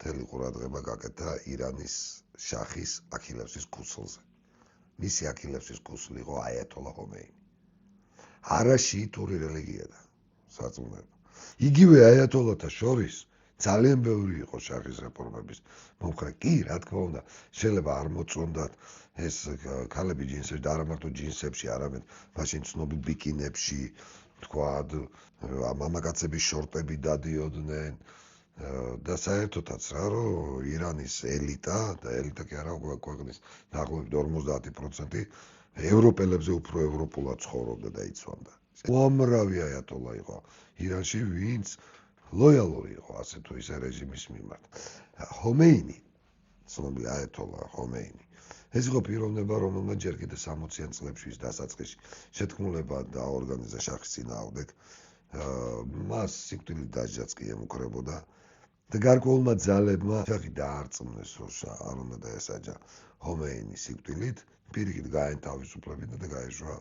მთელი ყურადღება გაკეთა ირანის შახის აქილევსის ქუსლზე. მისი აქილევსის ქუსლი იყო აიათოლა ხომეინი. არა შიიტური რელიგია და სარწმუნოება. იგივე აიათოლათა შორის ძალიან ბევრი იყო შახის რეფორმების მომხრე. კი, რა თქმა უნდა, შეიძლება არ მოწონდათ ეს ქალები ჯინსებში და არა მარტო ჯინსებში, არამედ მაშინ ცნობილ ბიკინებში, თქვათ, მამაკაცების შორტები დადიოდნენ და საერთოდაც რა, რომ ირანის ელიტა და ელიტა კი არა, ქვეყნის დაახლოებით 50% ევროპელებზე უფრო ევროპულად ცხოვრობდა და იცვამდა. უამრავი აიათოლა იყო ირანში, ვინც ლოიალური იყო ასე თუ ისე რეჟიმის მიმართ. ხომეინი, ცნობილი აიათოლა ხომეინი. ეს იყო პიროვნება, რომელმაც ჯერ კიდევ 60-იან წლებში დასაწყისში შეთქმულება დააორგანიზა შახის წინააღმდეგ. მას სიკვდილით დასჯაც კი ემუქრებოდა და გარკვეულმა ძალებმა შახი დაარწმუნეს, რომ არ უნდა დაესაჯა ხომეინი სიკვდილით, პირიქით გააენთავისუფლებინა და გაეშვა